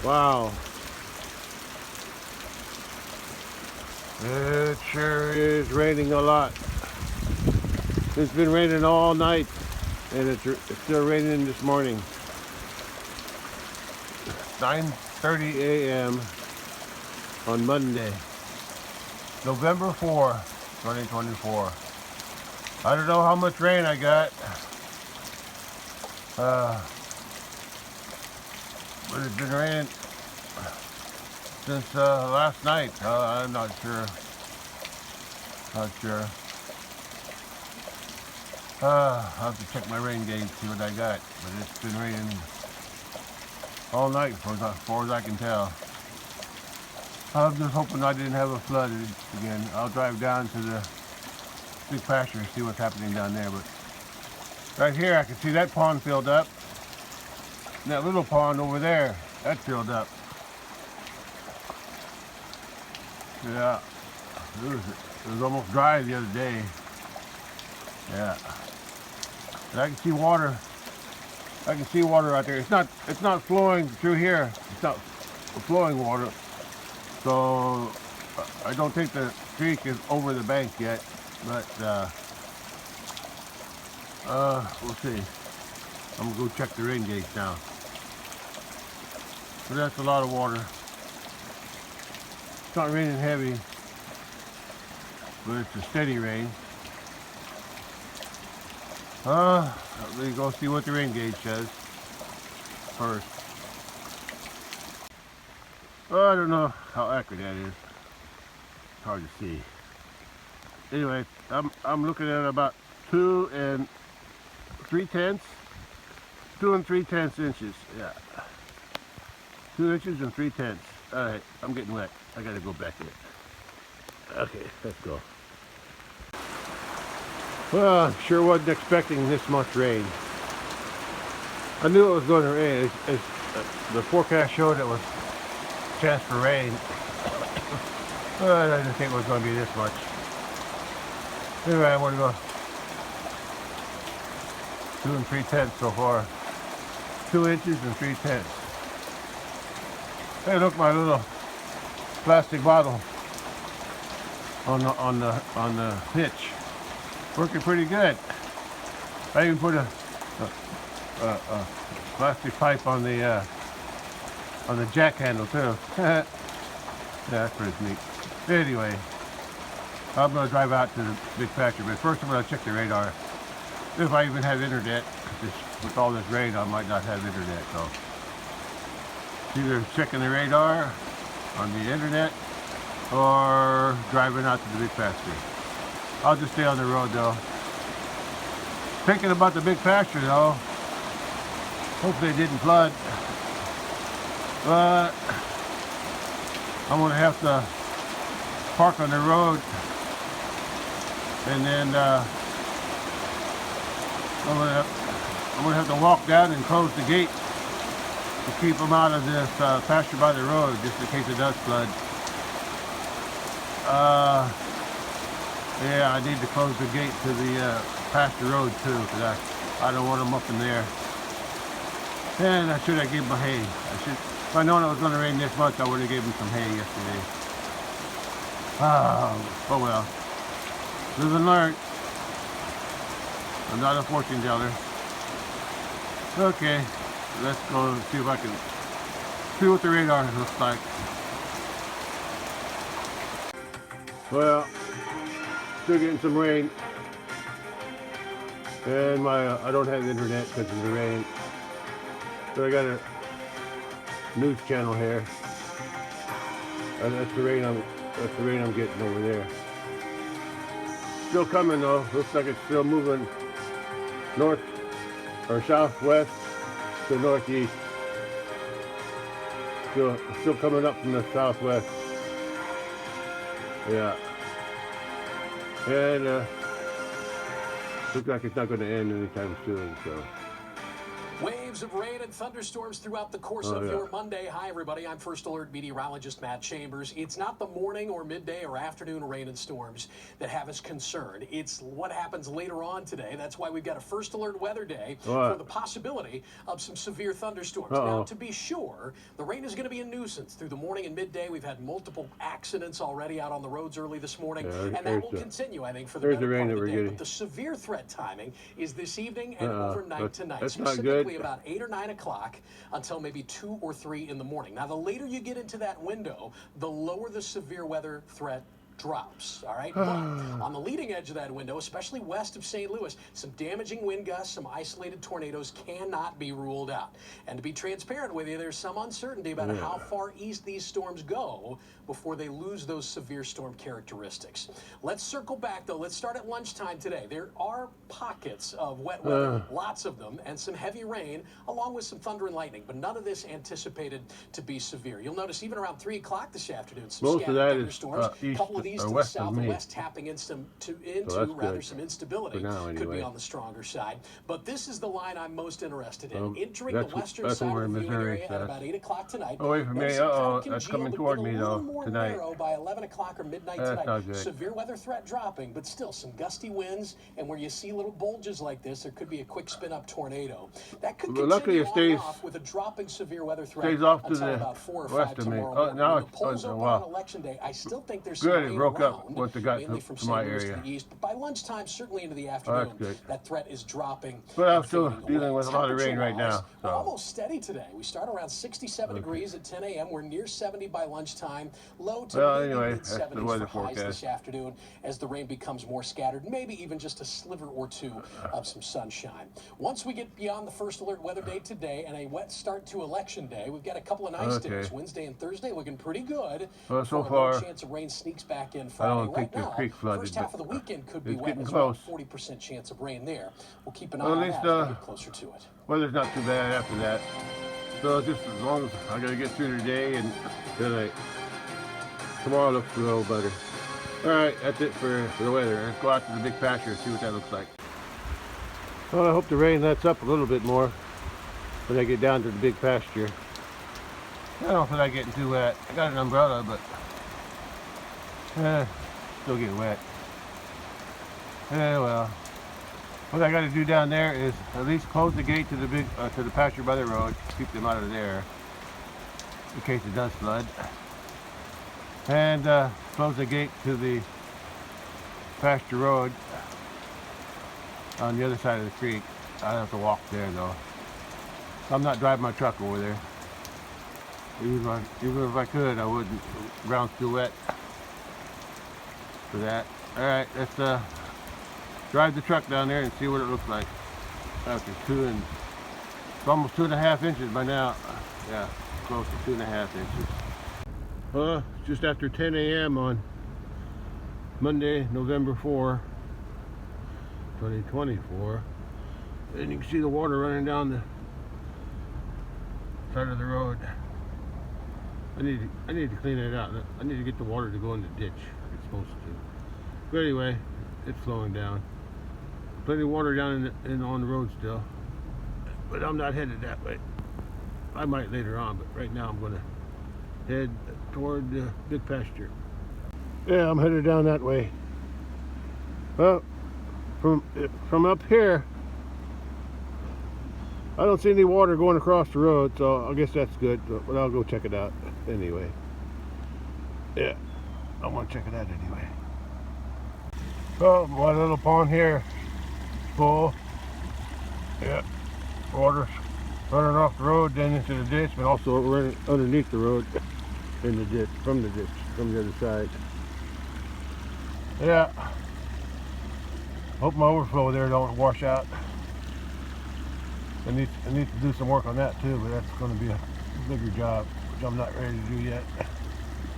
Wow. It sure is raining a lot. It's been raining all night, and it's still raining this morning. 9:30 a.m. on Monday, November 4, 2024. I don't know how much rain I got. But it's been raining since last night. I'm not sure. I'll have to check my rain gauge, see what I got. But it's been raining all night, as far as I can tell. I'm just hoping I didn't have a flood again. I'll drive down to the big pasture and see what's happening down there. But right here, I can see that pond filled up. And that little pond over there, that filled up. Yeah, it was almost dry the other day. Yeah, and I can see water. I can see water out there. It's not flowing through here. It's not flowing water. So I don't think the creek is over the bank yet. But we'll see. I'm gonna go check the rain gauge now. But that's a lot of water. It's not raining heavy, but it's a steady rain. Let me go see what the rain gauge says first. I don't know how accurate that is. It's hard to see. Anyway, I'm looking at about 2 3/10. 2 3/10 inches. Yeah. 2 inches and 3/10. All right, I'm getting wet. I gotta go back in. Okay, let's go. Well, sure wasn't expecting this much rain. I knew it was going to rain. The forecast showed it was a chance for rain. But I didn't think it was going to be this much. Anyway, I'm going to go 2 3/10 so far. 2 inches and 3/10. Hey, look, my little plastic bottle on the hitch, working pretty good. I even put a plastic pipe on the jack handle too. Yeah, that's pretty neat. Anyway, I'm gonna drive out to the big pasture, but first I'm gonna check the radar. If I even have internet, with all this rain, I might not have internet. So either checking the radar on the internet or driving out to the big pasture. I'll just stay on the road though. Thinking about the big pasture though. Hopefully it didn't flood. But I'm gonna have to park on the road, and then I'm gonna have to walk down and close the gate to keep them out of this pasture by the road, just in case it does flood. Yeah, I need to close the gate to the pasture road too, because I don't want them up in there. And I should have given them hay. If I known it was going to rain this much, I would have given them some hay yesterday. Oh well. Live and learn. I'm not a fortune teller. Okay, let's go see if I can see what the radar looks like. Well, still getting some rain, and I don't have internet because of the rain. So I got a news channel here, and that's the rain I'm getting over there. Still coming though. Looks like it's still moving north or southwest to northeast. Still coming up from the southwest. Yeah. And looks like it's not going to end anytime soon. So. Waves news of rain and thunderstorms throughout the course of your Monday. Hi, everybody. I'm First Alert meteorologist Matt Chambers. It's not the morning or midday or afternoon rain and storms that have us concerned. It's what happens later on today. That's why we've got a First Alert weather day for the possibility of some severe thunderstorms. Now, to be sure, the rain is going to be a nuisance through the morning and midday. We've had multiple accidents already out on the roads early this morning, and that will continue, I think, for the better part of the day. But the severe threat timing is this evening and overnight tonight, specifically about 8 or 9 o'clock until maybe 2 or 3 in the morning. Now, the later you get into that window, the lower the severe weather threat drops, all right? But on the leading edge of that window, especially west of St. Louis, some damaging wind gusts, some isolated tornadoes cannot be ruled out. And to be transparent with you, there's some uncertainty about how far east these storms go before they lose those severe storm characteristics. Let's circle back, though. Let's start at lunchtime today. There are pockets of wet weather, lots of them, and some heavy rain, along with some thunder and lightning, but none of this anticipated to be severe. You'll notice even around 3 o'clock this afternoon, some scattered thunderstorms, a couple of east and southwest tapping into some instability. Could be on the stronger side. But this is the line I'm most interested in. Entering the western side of the viewing area at about 8 o'clock tonight. Away from me. That's coming toward me, though, tonight. Narrow by 11 o'clock or midnight tonight. Severe weather threat dropping, but still some gusty winds. And where you see little bulges like this, there could be a quick spin-up tornado. That could continue on off with a dropping severe weather threat until about 4 or 5 tomorrow morning. When the polls open on election day, I still think there's some rain broke up once it got mainly from to my St. Louis area. to the east. But by lunchtime, certainly into the afternoon, that threat is dropping. But I'm still dealing with a lot of rain right now. So. Almost steady today. We start around 67 degrees at 10 a.m. We're near 70 by lunchtime. Low to mid-70s for highs this afternoon as the rain becomes more scattered. Maybe even just a sliver or two of some sunshine. Once we get beyond the First Alert weather day today and a wet start to election day, we've got a couple of nice days. Wednesday and Thursday looking pretty good. Well, so far, no chance of rain sneaks back in Friday. I don't think the creek flooded. First half of the weekend could be wet as close. well. 40% chance of rain there. We'll keep an eye on that as we get closer to it. Weather's not too bad after that. So just as long as I gotta get through today and tonight. Tomorrow looks a little better. Alright, that's it for the weather. Let's go out to the big pasture and see what that looks like. Well, I hope the rain lets up a little bit more when I get down to the big pasture. I don't know if I'm getting too wet. I got an umbrella, but still getting wet. Well, what I got to do down there is at least close the gate to the big to the pasture by the road, keep them out of there in case it does flood, and close the gate to the pasture road on the other side of the creek. I have to walk there though. I'm not driving my truck over there. Even if I could, I wouldn't. The ground's too wet for that. Alright, let's drive the truck down there and see what it looks like. After it's almost 2.5 inches by now. Yeah, close to 2.5 inches. Well, just after 10 a.m. on Monday, November 4, 2024. And you can see the water running down the side of the road. I need to clean it out. I need to get the water to go in the ditch like it's supposed to. But anyway, it's flowing down. Plenty of water down on the road still. But I'm not headed that way. I might later on, but right now I'm going to head toward the big pasture. Yeah, I'm headed down that way. Well, from up here, I don't see any water going across the road, so I guess that's good, but I'll go check it out anyway. Yeah, I want to check it out anyway. Well, my little pond here is full. Yeah, water's running off the road, then into the ditch, but also running underneath the road in the ditch, from the other side. Yeah, hope my overflow there don't wash out. I need to do some work on that too, but that's going to be a bigger job, which I'm not ready to do yet.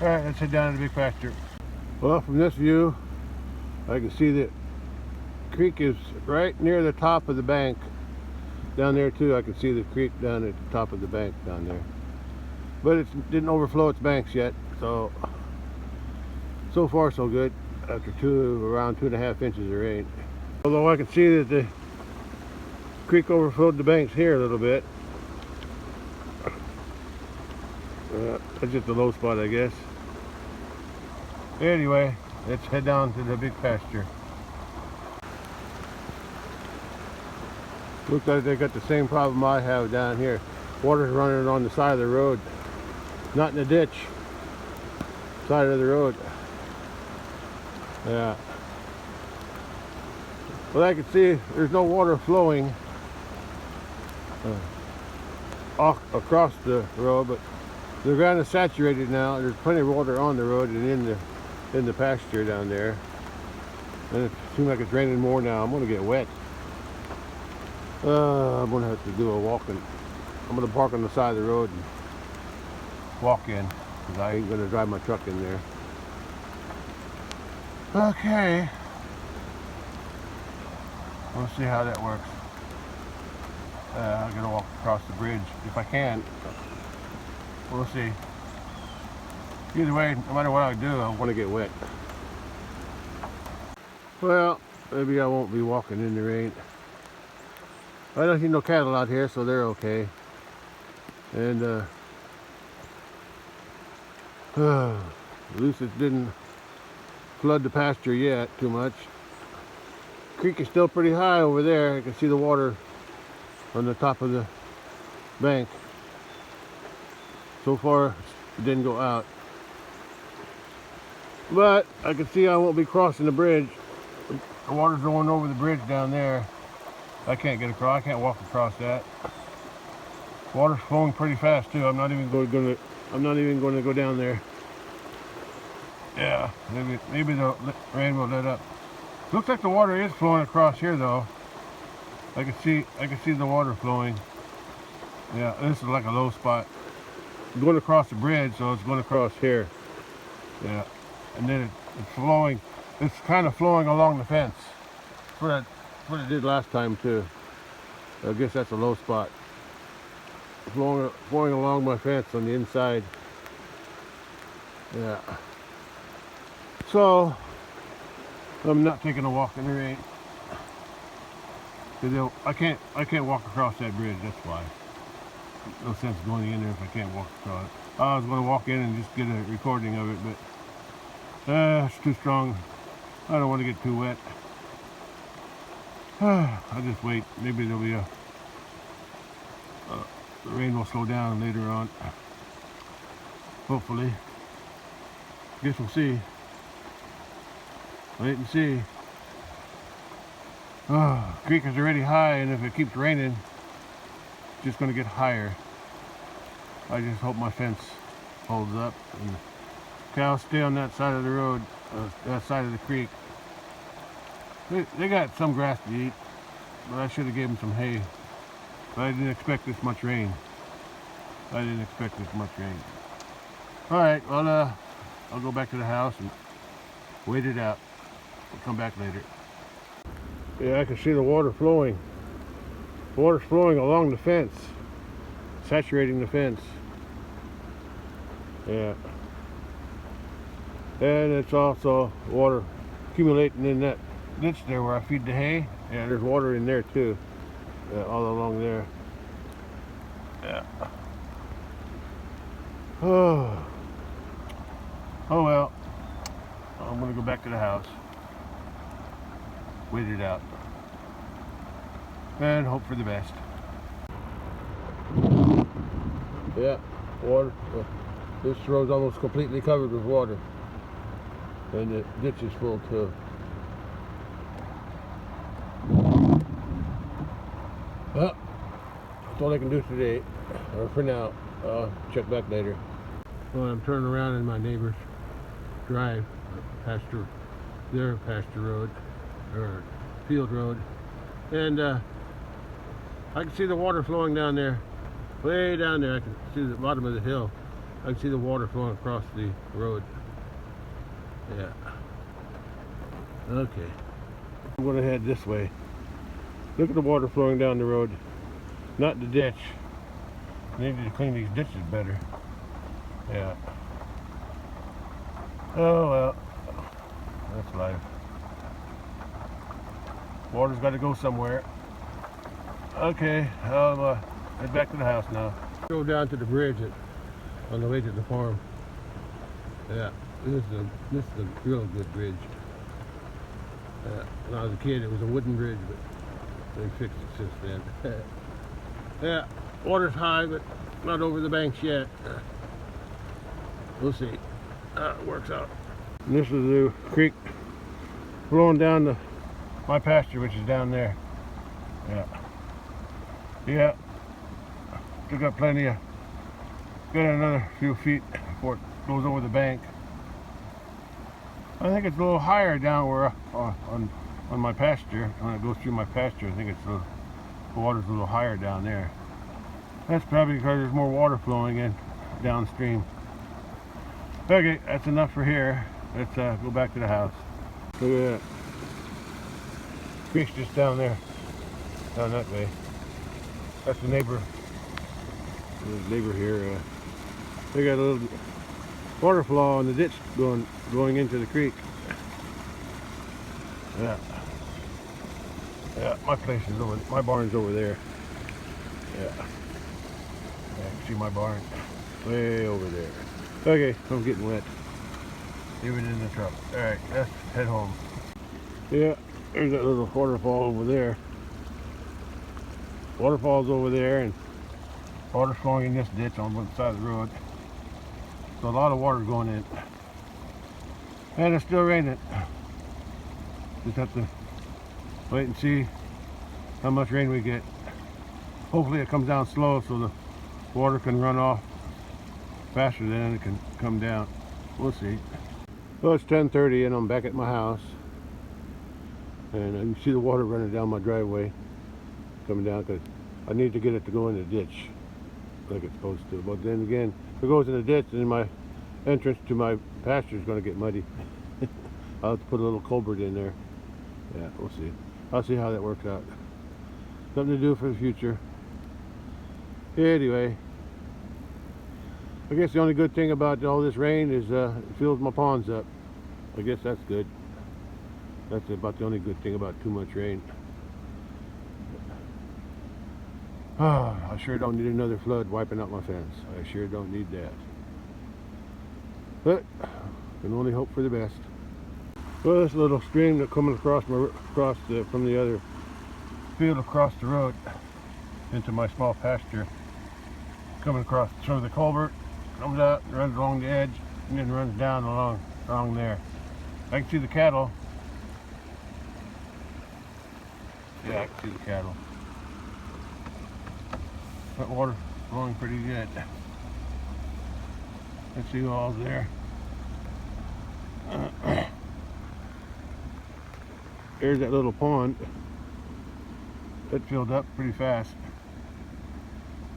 Alright, let's head down to the big pasture. Well, from this view, I can see the creek is right near the top of the bank. Down there too, I can see the creek down at the top of the bank down there. But it didn't overflow its banks yet, so far so good. After around 2.5 inches of rain. Although I can see that the creek overflowed the banks here a little bit. That's just a low spot, I guess. Anyway, let's head down to the big pasture. Looks like they got the same problem I have down here. Water's running on the side of the road, not in the ditch. Side of the road. Yeah. Well, I can see there's no water flowing across the road, but the ground is saturated now. There's plenty of water on the road and in the pasture down there. And it seems like it's raining more now. I'm gonna get wet. I'm gonna have to do a walking. I'm gonna park on the side of the road and walk in, because I ain't gonna drive my truck in there. Okay. We'll see how that works. I'm gonna walk across the bridge if I can. We'll see. Either way, no matter what I do, I want to get wet. Well, maybe I won't be walking in the rain. I don't see no cattle out here, so they're okay. And at least it didn't flood the pasture yet too much. Creek is still pretty high over there. I can see the water on the top of the bank. So far, it didn't go out. But I can see I won't be crossing the bridge. The water's going over the bridge down there. I can't get across. I can't walk across that. Water's flowing pretty fast too. I'm not even going to go down there. Yeah, maybe the rain will let up. Looks like the water is flowing across here though. I can see the water flowing. Yeah, this is like a low spot. It's going across the bridge, so it's going across here. Yeah, and then it's flowing. It's kind of flowing along the fence. That's what it did last time too. I guess that's a low spot. Flowing along my fence on the inside. Yeah. So I'm not taking a walk in the rain. I can't walk across that bridge. That's why. No sense going in there if I can't walk across it. I was going to walk in and just get a recording of it, but it's too strong. I don't want to get too wet. I'll just wait. Maybe there'll be the rain will slow down later on. Hopefully. Guess we'll see. Wait and see. Creek is already high, and if it keeps raining, it's just going to get higher. I just hope my fence holds up and cows stay on that side of the road, that side of the creek. They got some grass to eat, but I should have gave them some hay. But I didn't expect this much rain. Alright, well, I'll go back to the house and wait it out. We'll come back later. Yeah, I can see the water flowing. Water's flowing along the fence, saturating the fence. Yeah. And it's also water accumulating in that ditch there where I feed the hay. Yeah, there's water in there too. All along there. Yeah. Oh well. I'm gonna go back to the house. Wait it out. And hope for the best. Yeah, water. This road's almost completely covered with water. And the ditch is full too. Well, that's all I can do today, or for now. I'll check back later. Well, I'm turning around in my neighbor's drive, their pasture road, or field road, and I can see the water flowing down there, way down there. I can see the bottom of the hill. I can see the water flowing across the road. Yeah. Okay. I'm going to head this way. Look at the water flowing down the road, not the ditch. I need to clean these ditches better. Yeah. Oh well, that's life. Water's got to go somewhere. Okay, I'll head back to the house now. Go down to the bridge on the way to the farm. Yeah, this is a real good bridge. When I was a kid, it was a wooden bridge, but they fixed it since then. Yeah, water's high, but not over the banks yet. We'll see how it works out. And this is the creek flowing down to my pasture, which is down there. Yeah. Still got plenty of, got another few feet before it goes over the bank. I think it's a little higher down where on my pasture. When it goes through my pasture, I think the water's a little higher down there. That's probably because there's more water flowing in downstream. Okay, that's enough for here. Let's go back to the house. Look at that. Creek's just down there, down that way. That's the neighbor. The neighbor here. They got a little water flow in the ditch going into the creek. Yeah. Yeah, my place is over. My barn's over there. Yeah. I can see my barn way over there. Okay, I'm getting wet. Even in the truck. All right, let's head home. Yeah, there's that little waterfall over there. Waterfall's over there, and water's flowing in this ditch on one side of the road. So a lot of water going in. And it's still raining. Just have to wait and see how much rain we get. Hopefully it comes down slow so the water can run off faster than it can come down. We'll see. Well, it's 10:30 and I'm back at my house. And you can see the water running down my driveway. Coming down because I need to get it to go in the ditch like it's supposed to. But then again, if it goes in the ditch, then my entrance to my pasture is going to get muddy. I'll have to put a little culvert in there. Yeah, we'll see. I'll see how that works out. Something to do for the future. Anyway, I guess the only good thing about all this rain is it fills my ponds up. I guess that's good. That's about the only good thing about too much rain. I sure don't need another flood wiping out my fence. I sure don't need that. But can only hope for the best. Well, this little stream that coming across from the other field across the road into my small pasture, coming across through the culvert, comes out and runs along the edge, and then runs down along there. I can see the cattle. Yeah, I can see the cattle. That water's flowing pretty good. Let's see who all's there. There's that little pond. It filled up pretty fast.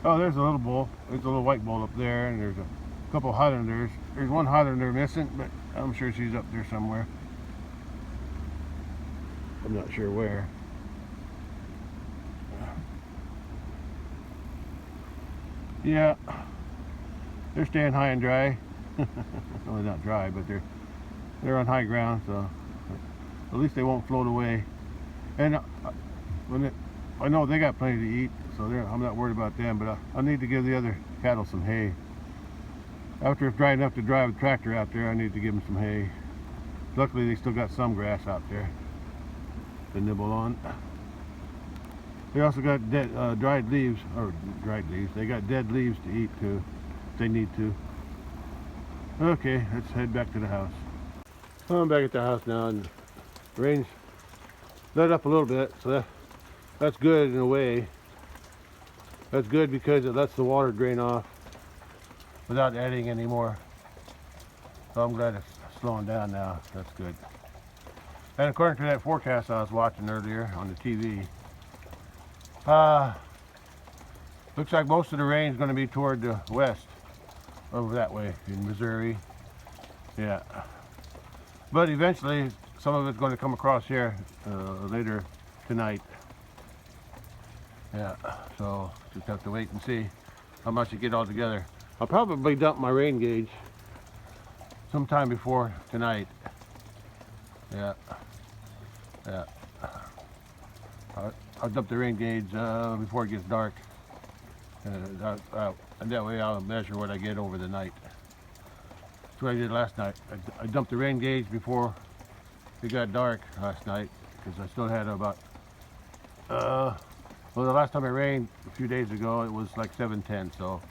Oh, there's a little bull. There's a little white bull up there, and there's a couple Highlanders. There's one Highlander missing, but I'm sure she's up there somewhere. I'm not sure where. Yeah, they're staying high and dry. Well, not dry, but they're on high ground, so at least they won't float away. And I know they got plenty to eat, so I'm not worried about them. But I need to give the other cattle some hay. After it's dry enough to drive the tractor out there, I need to give them some hay. Luckily, they still got some grass out there to nibble on. They also got dried leaves. They got dead leaves to eat too, if they need to. Okay, let's head back to the house. Well, I'm back at the house now, and the rain's let up a little bit, so that's good in a way. That's good because it lets the water drain off without adding any more. So I'm glad it's slowing down now. That's good. And according to that forecast I was watching earlier on the TV, looks like most of the rain is going to be toward the west, over that way in Missouri. Yeah, but eventually some of it's going to come across here later tonight. Yeah, so just have to wait and see how much it get all together. I'll probably dump my rain gauge sometime before tonight. Yeah. I'll dump the rain gauge before it gets dark. And that way I'll measure what I get over the night. That's what I did last night. I dumped the rain gauge before it got dark last night because I still had about well, the last time it rained a few days ago, it was like 7/10, so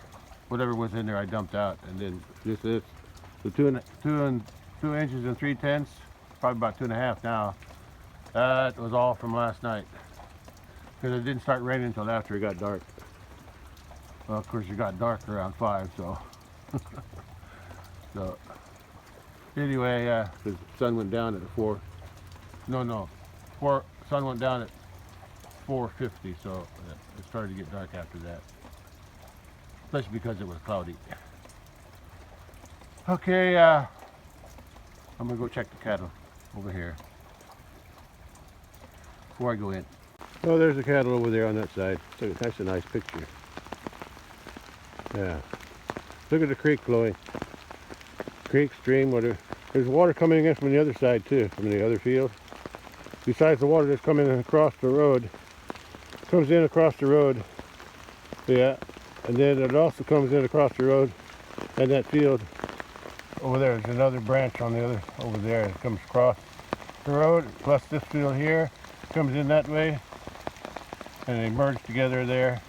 whatever was in there I dumped out. And then this is the 2 inches and 3/10, probably about 2.5 now. That was all from last night because it didn't start raining until after it got dark. Well, of course, it got dark around 5, so so anyway, the sun went down at 4. No, sun went down at 4:50, so it started to get dark after that, especially because it was cloudy. Okay, I'm gonna go check the cattle over here before I go in. Oh, there's the cattle over there on that side. That's a nice picture. Yeah, look at the creek flowing. Creek, stream, whatever. There's water coming in from the other side too, from the other field. Besides the water that's coming across the road, comes in across the road. Yeah, and then it also comes in across the road, and that field over there is another branch on the other over there. It comes across the road, plus this field here comes in that way, and they merge together there,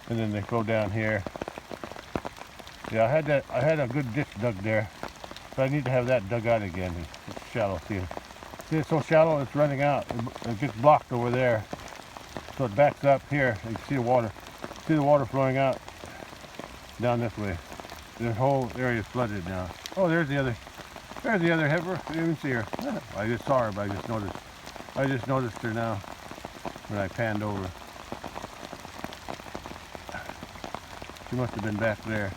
and then they flow down here. Yeah, I had a good ditch dug there, so I need to have that dug out again. It's shallow. See, it's so shallow it's running out. It gets blocked over there, so it backs up here. You can see the water. See the water flowing out down this way. This whole area is flooded now. Oh, there's the other heifer. I didn't even see her. I just saw her, but I just noticed her now when I panned over. She must have been back there.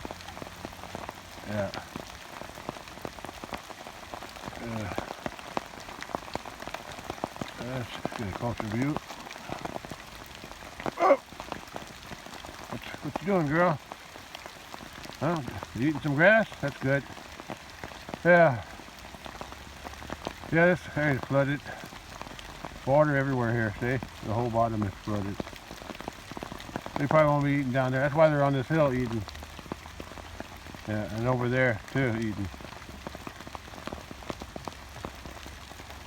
Yeah. Let's get a closer view. Oh! What you doing, girl? Huh? You eating some grass? That's good. Yeah. Yeah, this area is flooded. Water everywhere here, see? The whole bottom is flooded. They probably won't be eating down there. That's why they're on this hill eating. Yeah, and over there too, eating.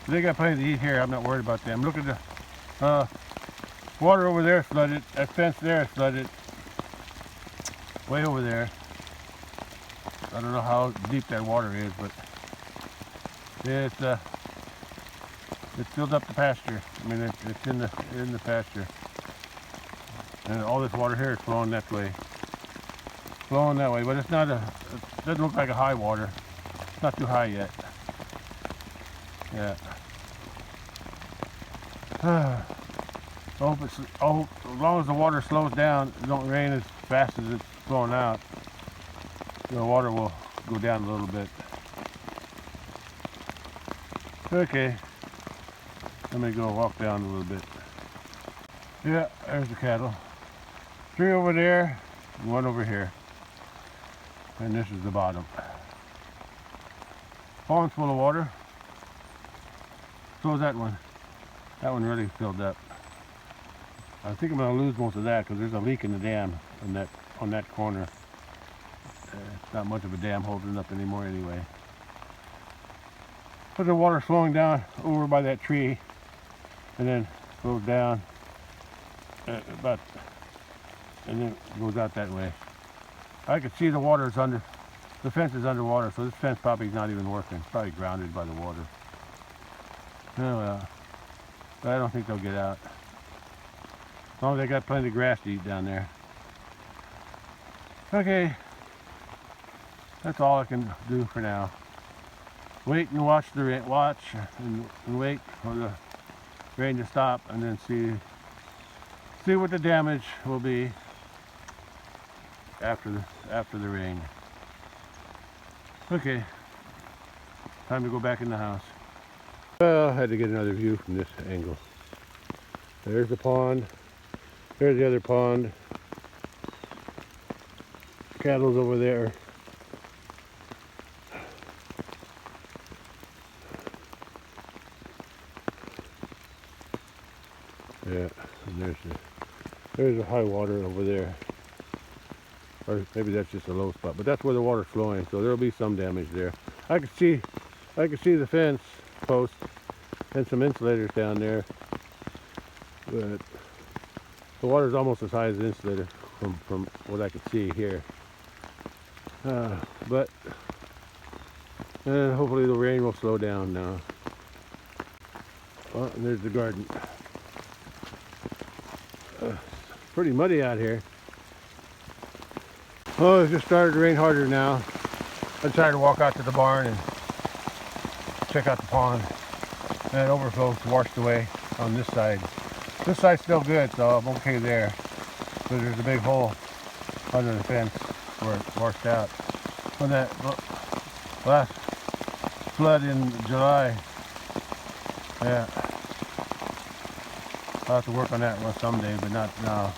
They got plenty to eat here. I'm not worried about them. Look at the water over there is flooded. That fence there is flooded. Way over there. I don't know how deep that water is, but it filled up the pasture. I mean, it's in the pasture, and all this water here is flowing that way. Flowing that way, but it doesn't look like a high water. It's not too high yet. Yeah. I hope as long as the water slows down, it don't rain as fast as it's flowing out, the water will go down a little bit. Okay. Let me go walk down a little bit. Yeah, there's the cattle. 3 over there, 1 over here. And this is the bottom. Pond's full of water. So is that one. That one really filled up. I think I'm going to lose most of that because there's a leak in the dam on that corner. It's not much of a dam holding up anymore anyway. But the water's flowing down over by that tree and then goes down and then goes out that way. I could see the water is under, the fence is underwater, so this fence probably is not even working. It's probably grounded by the water. Oh well, but I don't think they'll get out. As long as they got plenty of grass to eat down there. Okay, that's all I can do for now. Wait and watch the rain, and wait for the rain to stop, and then see what the damage will be after the rain. Okay, time to go back in the house. Well, I had to get another view from this angle. There's the pond. There's the other pond. Cattle's over there. Yeah, and there's the high water over there. or maybe that's just a low spot, but that's where the water's flowing, so there'll be some damage there. I can see the fence post and some insulators down there, but the water's almost as high as the insulator from what I can see here. But hopefully the rain will slow down now. Oh, and there's the garden. Pretty muddy out here. Oh, it just started to rain harder now. I decided to walk out to the barn and check out the pond. And it overflows washed away on this side. This side's still good, so I'm okay there. But there's a big hole under the fence where it washed out. When that last flood in July, yeah. I'll have to work on that one someday, but not now.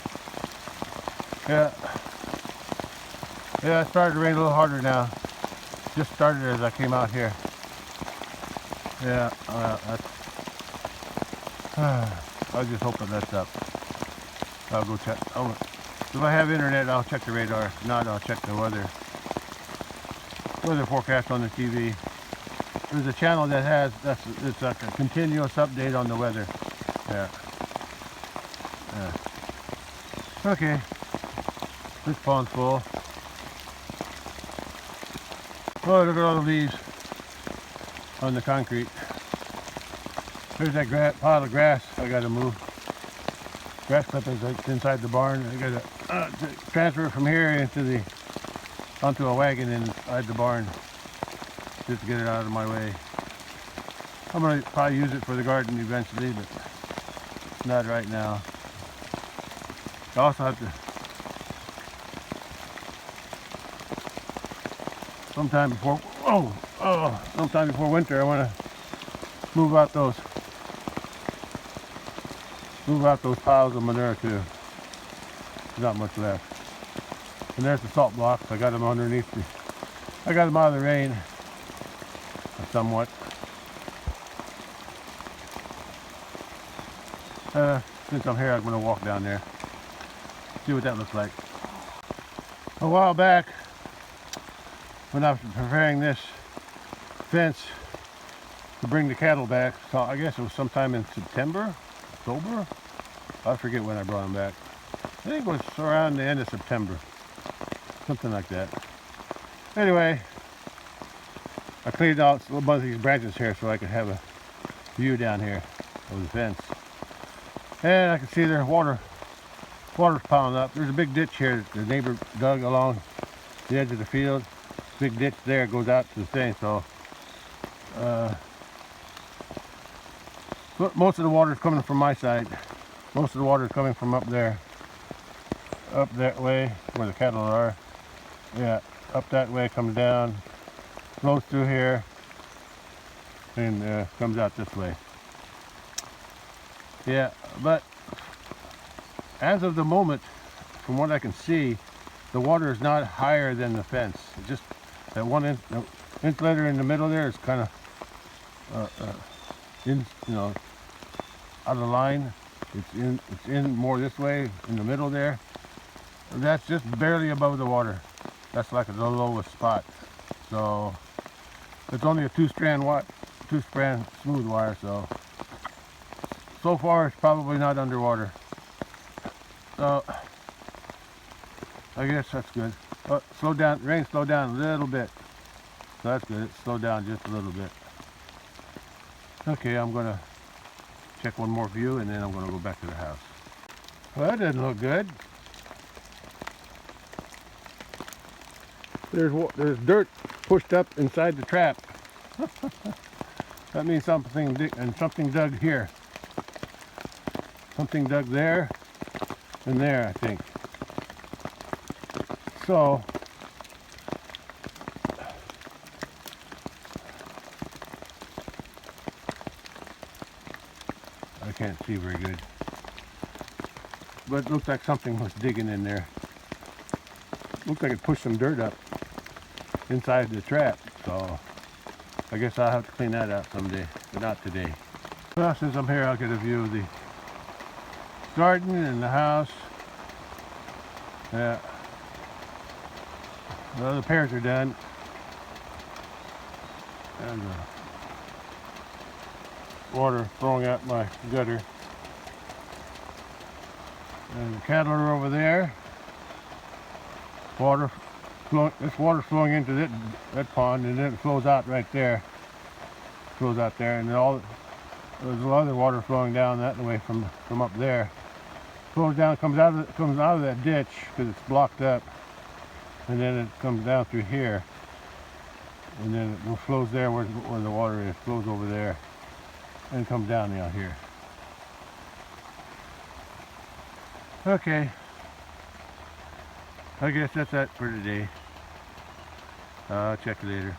Yeah, it started to rain a little harder now. Just started as I came out here. Yeah, I just hope it lets up. I'll go check. If I have internet, I'll check the radar. If not, I'll check the weather forecast on the TV. There's a channel that has it's like a continuous update on the weather. Yeah. Okay. This pond's full. Oh, look at all the leaves on the concrete. There's that pile of grass I gotta move. Grass clippings that's inside the barn. I gotta transfer it from here onto a wagon inside the barn just to get it out of my way. I'm gonna probably use it for the garden eventually, but not right now. I also have to sometime before winter I want to move out those piles of manure too. There's not much left. And there's the salt blocks. I got them underneath I got them out of the rain somewhat. Since I'm here, I'm going to walk down there, see what that looks like. A while back, when I was preparing this fence to bring the cattle back, so I guess it was sometime in September, October, I forget when I brought them back. I think it was around the end of September, something like that. Anyway, I cleaned out a bunch of these branches here so I could have a view down here of the fence. And I can see there's water's piling up. There's a big ditch here that the neighbor dug along the edge of the field. Big ditch there goes out to the thing, so most of the water is coming from my side. Most of the water is coming from up there, up that way where the cattle are. Yeah, up that way, comes down, flows through here, and comes out this way. Yeah, but as of the moment, from what I can see, the water is not higher than the fence. It's just that one insulator in the middle there is kind of out of line. It's in more this way in the middle there. That's just barely above the water. That's like the lowest spot. So it's only a two-strand smooth wire. So far it's probably not underwater. So I guess that's good. Slow down. Rain slowed down a little bit. So that's good. It slowed down just a little bit. Okay, I'm gonna check one more view and then I'm gonna go back to the house. Well, that doesn't look good. There's dirt pushed up inside the trap. That means something dug here. Something dug there and there, I think. So I can't see very good, but it looks like something was digging in there. Looks like it pushed some dirt up inside the trap, so I guess I'll have to clean that out someday, but not today. Well, since I'm here, I'll get a view of the garden and the house. Yeah, Well, the pears are done. And water flowing out my gutter. And the cattle are over there. This water's flowing into that pond, and then it flows out right there. Flows out there, and there's other water flowing down that way from up there. Flows down, comes out of that ditch because it's blocked up, and then it comes down through here, and then it flows there where the water is. Flows over there, and comes down out here. Okay. I guess that's that for today. I'll check later.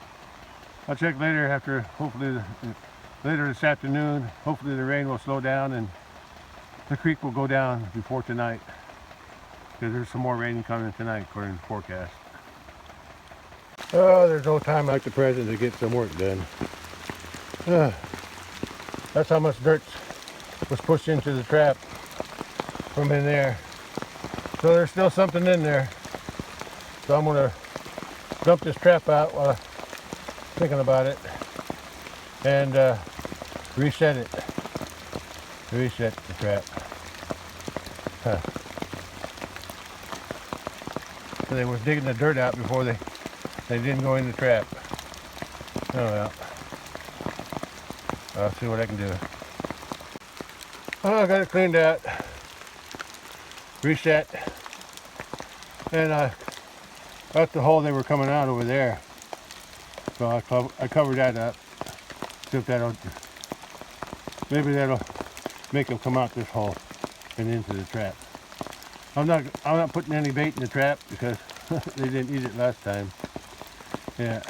I'll check later after, hopefully, later this afternoon. Hopefully the rain will slow down and the creek will go down before tonight. Because there's some more rain coming tonight according to the forecast. Oh, there's no time like the present to get some work done. That's how much dirt was pushed into the trap from in there. So there's still something in there. So I'm going to dump this trap out while I'm thinking about it and reset it. Reset the trap. So they were digging the dirt out before they didn't go in the trap. Oh well. I'll see what I can do. Oh, I got it cleaned out. Reset. And I got the hole they were coming out over there. So I covered that up. See if maybe that'll make them come out this hole and into the trap. I'm not putting any bait in the trap because they didn't eat it last time. Yeah.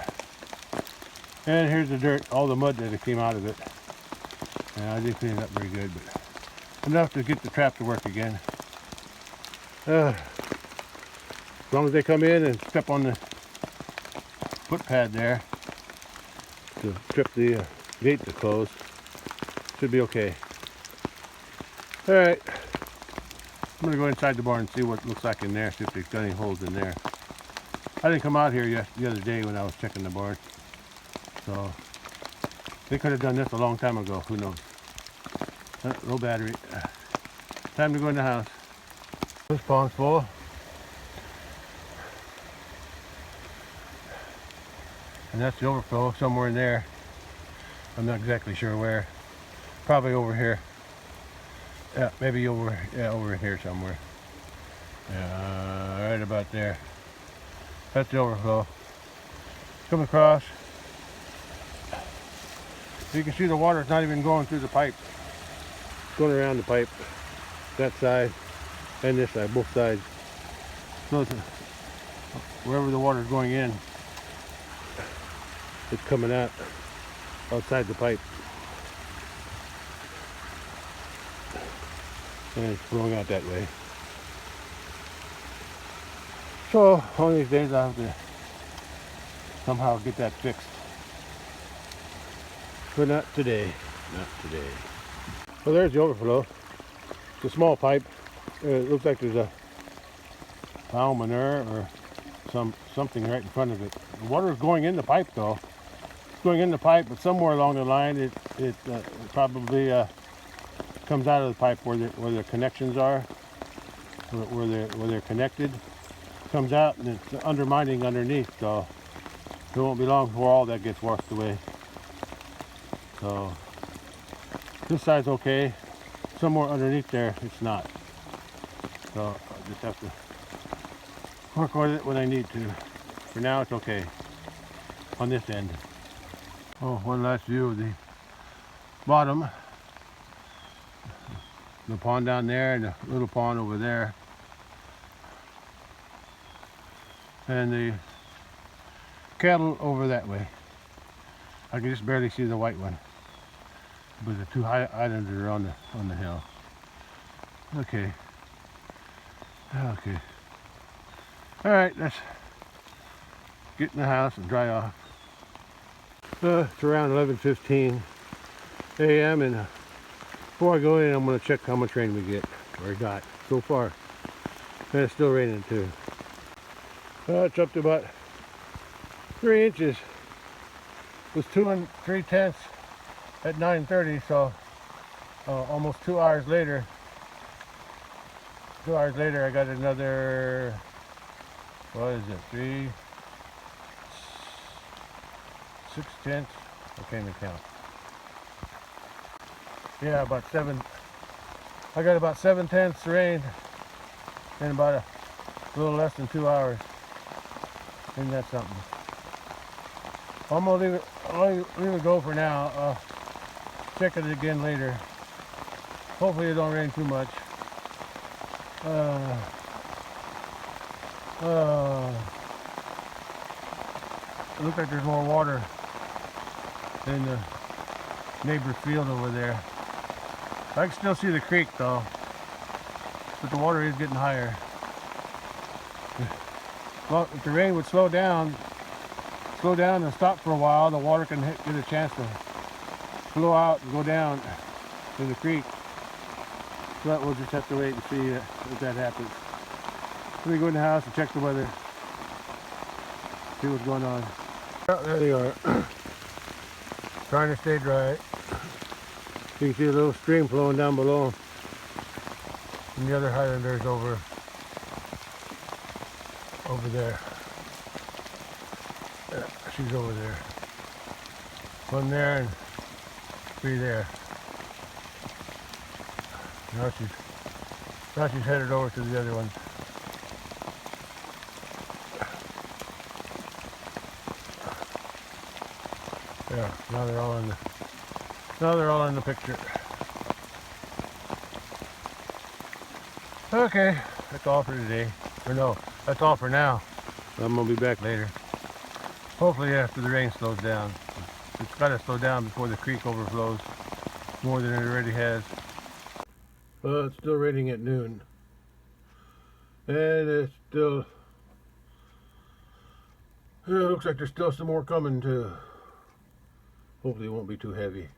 And here's the dirt, all the mud that came out of it. And I didn't clean it up very good, but enough to get the trap to work again. As long as they come in and step on the footpad there to trip the gate to close, should be okay. Alright, I'm going to go inside the barn and see what it looks like in there, see if there's got any holes in there. I didn't come out here the other day when I was checking the barn, so they could have done this a long time ago, who knows. No battery. Time to go in the house. This pond's full. And that's the overflow somewhere in there. I'm not exactly sure where. Probably over here. Yeah, maybe over in here somewhere. Yeah, right about there. That's the overflow. Come across. You can see the water's not even going through the pipe. It's going around the pipe. That side and this side, both sides. So wherever the water's going in, it's coming out outside the pipe. And it's flowing out that way. So one of these days I'll have to somehow get that fixed. But not today. Not today. Well, there's the overflow. It's a small pipe. It looks like there's a cow manure or something right in front of it. The water is going in the pipe though. It's going in the pipe, but somewhere along the line it probably comes out of the pipe where the connections are, where they're connected. It comes out and it's undermining underneath, so it won't be long before all that gets washed away. So this side's okay. Somewhere underneath there, it's not. So I just have to work with it when I need to. For now, it's okay on this end. Oh, one last view of the bottom. The pond down there and the little pond over there. And the cattle over that way. I can just barely see the white one. But the two high items are on the hill. Okay. Okay. Alright, let's get in the house and dry off. It's around 11:15 a.m. and before I go in, I'm going to check how much rain we get, or got so far. And it's still raining too. It's up to about 3 inches. It was 2 3/10 at 9:30, so almost 2 hours later. 2 hours later, I got another. What is it? 6/10. I can't even count. Yeah, about 7. I got about 7/10 rain in about a little less than 2 hours. Isn't that something? I'm gonna leave it go for now. Check it again later. Hopefully it don't rain too much. It looks like there's more water in the neighbor's field over there. I can still see the creek though, but the water is getting higher. Well, if the rain would slow down and stop for a while, the water can get a chance to flow out and go down in the creek. But we'll just have to wait and see if that happens. Let me go in the house and check the weather, see what's going on. Oh, there they are. Trying to stay dry. You can see a little stream flowing down below. And the other Highlander's over there. She's over there. One there and 3 there. Now she's headed over to the other one. Yeah, now they're all in the picture. Okay, that's all for today. Or no, that's all for now. I'm gonna be back later. Hopefully after the rain slows down. It's gotta slow down before the creek overflows more than it already has. Well, it's still raining at noon. And it looks like there's still some more coming too. Hopefully it won't be too heavy.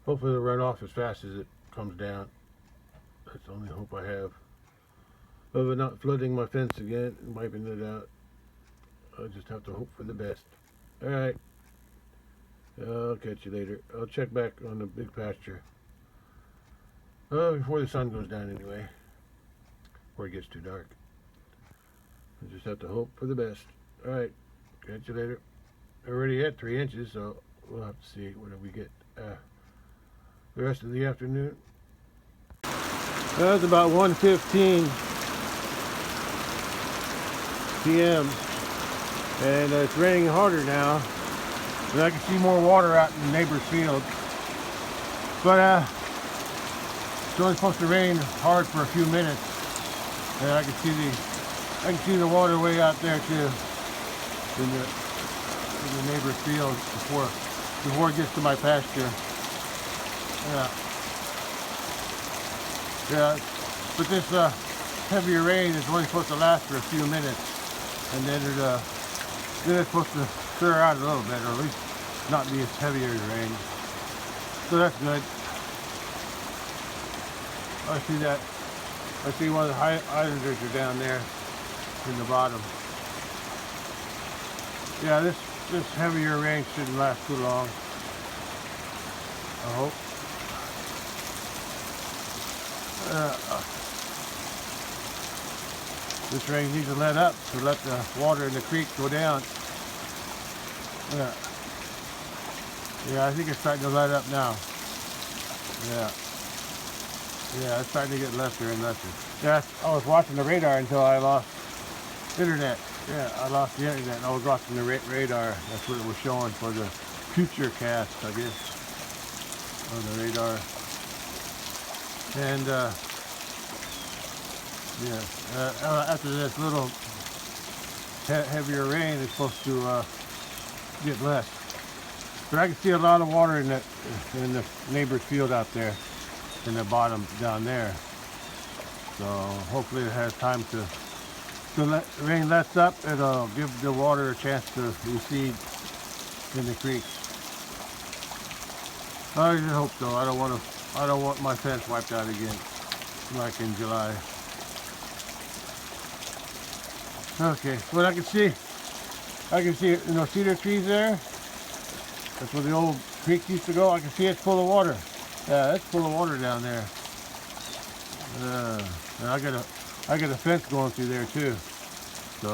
Hopefully it'll run off as fast as it comes down. That's the only hope I have. Of it not flooding my fence again and wiping it out. I'll just have to hope for the best. Alright. I'll catch you later. I'll check back on the big pasture. Before the sun goes down anyway. Before it gets too dark. I just have to hope for the best. Alright. Catch you later. I already had 3 inches, so we'll have to see what we get the rest of the afternoon. It's about 1:15 p.m. and it's raining harder now, and I can see more water out in the neighbor's field. But it's only supposed to rain hard for a few minutes, and I can see the water way out there too in the neighbor's field before it gets to my pasture. Yeah, but this heavier rain is only supposed to last for a few minutes, and then it's supposed to clear out a little bit, or at least not be as heavy as rain. So that's good. I see that. I see one of the Islanders are down there in the bottom. Yeah, this heavier rain shouldn't last too long, I hope. This rain needs to let up to let the water in the creek go down. Yeah, I think it's starting to let up now. Yeah, it's starting to get lesser and lesser. Yeah, I was watching the radar until I lost internet. Yeah, I lost the internet and I was watching the radar. That's what it was showing for the future cast, I guess, on the radar. And after this little heavier rain, it's supposed to get less. But I can see a lot of water in the neighbor's field out there, in the bottom down there. So hopefully it has time to let the rain lets up. It'll give the water a chance to recede in the creek. I just hope so. I don't want my fence wiped out again, like in July. Okay, well I can see I can see it, cedar trees there. That's where the old creek used to go. I can see it's full of water. Yeah, it's full of water down there. And I got a fence going through there too. So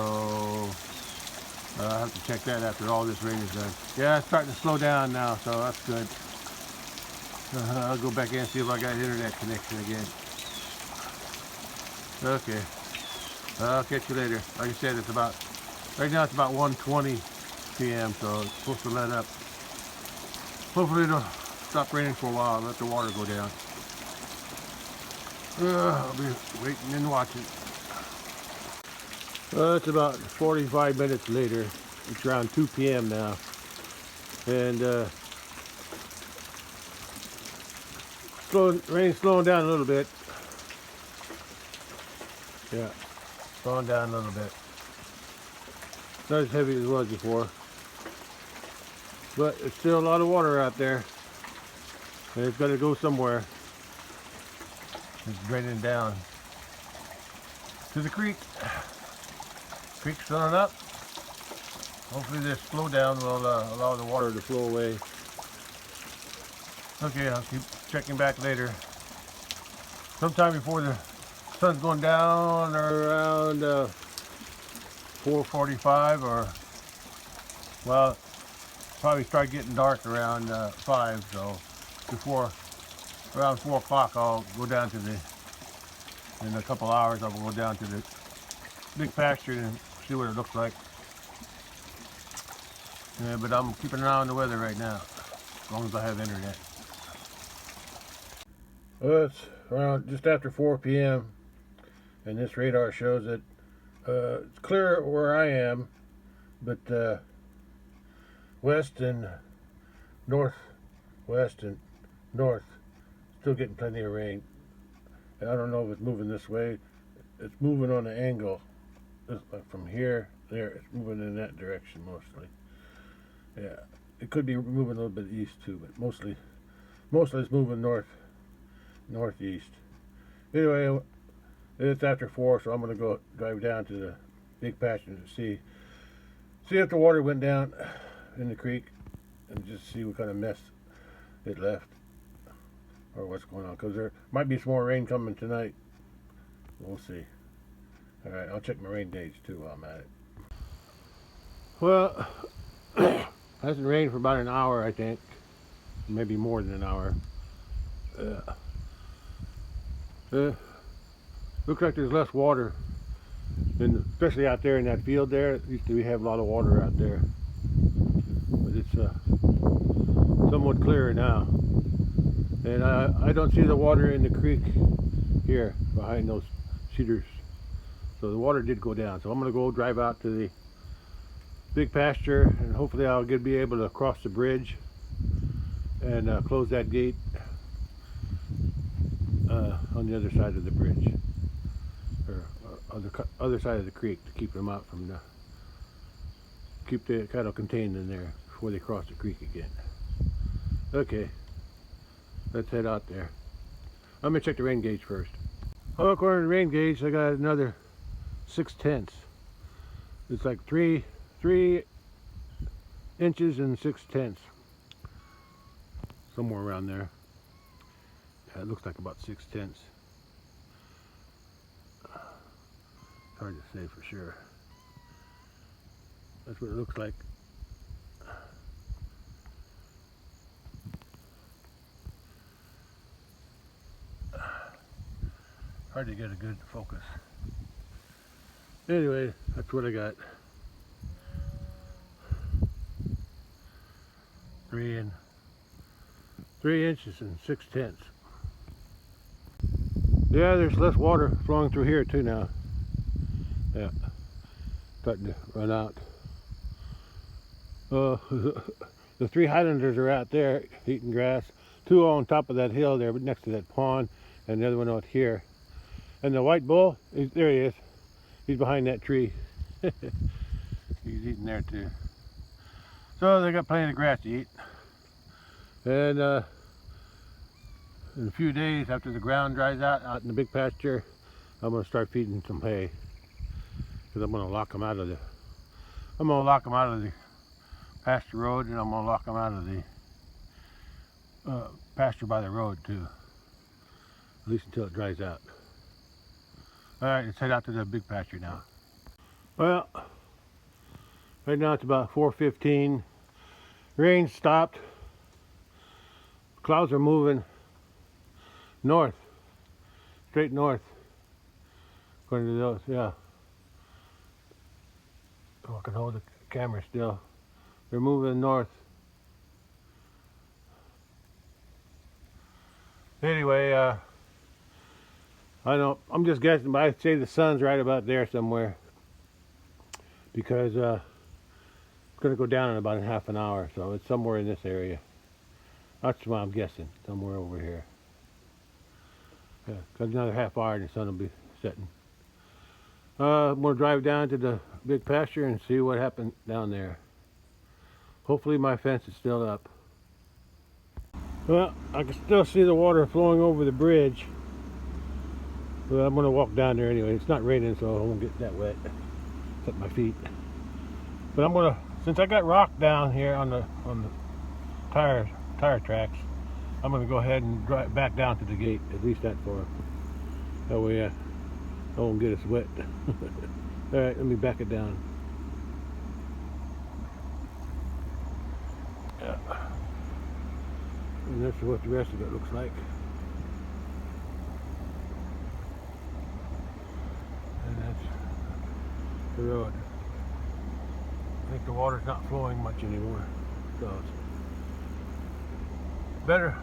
I'll have to check that after all this rain is done. Yeah, it's starting to slow down now, so that's good. I'll go back in and see if I got internet connection again. Okay. I'll catch you later. Like I said, right now it's about 1:20 p.m., so it's supposed to let up. Hopefully it'll stop raining for a while, let the water go down. I'll be waiting and watching. It's about 45 minutes later. It's around 2 p.m. now. And rain's slowing down a little bit. Yeah, slowing down a little bit. Not as heavy as it was before. But it's still a lot of water out there. And it's got to go somewhere. It's draining down to the creek. Creek's filling up. Hopefully this slow down will allow the water to flow away. Okay, I'll keep checking back later. Sometime before the sun's going down, around 4:45, or, well, probably start getting dark around 5, so before around 4 o'clock I'll go down to in a couple hours I'll go down to the big pasture and see what it looks like. Yeah, but I'm keeping an eye on the weather right now, as long as I have internet. Well, it's around just after 4 p.m. and this radar shows that it's clear where I am, but west and northwest and north still getting plenty of rain. I don't know if it's moving this way. It's moving on an angle. It's like from here there, it's moving in that direction mostly. Yeah, it could be moving a little bit east too, but mostly it's moving northeast. Anyway, it's after 4, so I'm gonna go drive down to the big pasture to see if the water went down in the creek, and just see what kind of mess it left, or what's going on, because there might be some more rain coming tonight. We'll see. All right, I'll check my rain gauge too while I'm at it. Well, it hasn't rained for about an hour, I think, maybe more than an hour. Looks like there's less water, and especially out there in that field there. It used to have a lot of water out there, but it's somewhat clearer now. And I don't see the water in the creek here behind those cedars, so the water did go down. So I'm going to go drive out to the big pasture, and hopefully I'll be able to cross the bridge and close that gate on the other side of the bridge, or on the other side of the creek, to keep them out from keep the cattle contained in there before they cross the creek again. Okay, let's head out there. I'm gonna check the rain gauge first. Oh, according to the rain gauge, I got another 6/10. It's like 3 inches and 6/10, somewhere around there. Yeah, it looks like about 6/10. It's hard to say for sure. That's what it looks like. Hard to get a good focus. Anyway, that's what I got. 3 inches and 6/10. Yeah, there's less water flowing through here too now. Yeah, starting to run out. The 3 Highlanders are out there eating grass. 2 on top of that hill there, but next to that pond, and the other one out here. And the white bull, there he is. He's behind that tree. He's eating there too. So they got plenty of grass to eat. And in a few days, after the ground dries out in the big pasture, I'm going to start feeding some hay, because I'm going to lock them out of I'm gonna lock them out of the pasture road, and I'm gonna lock them out of the pasture by the road too, at least until it dries out. All right, let's head out to the big pasture now. Well, right now it's about 4:15. Rain stopped. Clouds are moving north, straight north, according to those. Yeah. Oh, I can hold the camera still. They're moving north. Anyway, I don't. I'm just guessing, but I'd say the sun's right about there somewhere, because it's going to go down in about half an hour, so it's somewhere in this area. That's what I'm guessing, somewhere over here. Yeah, because another half hour and the sun will be setting. I'm going to drive down to the big pasture and see what happened down there. Hopefully my fence is still up. Well, I can still see the water flowing over the bridge. Well, I'm going to walk down there anyway. It's not raining, so I won't get that wet, except my feet. But I'm going to, since I got rock down here on the tire tracks, I'm going to go ahead and drive back down to the gate, at least that far. That way I won't get us wet. All right, let me back it down. Yeah. And that's what the rest of it looks like. And that's the road. I think the water's not flowing much anymore. So it's better.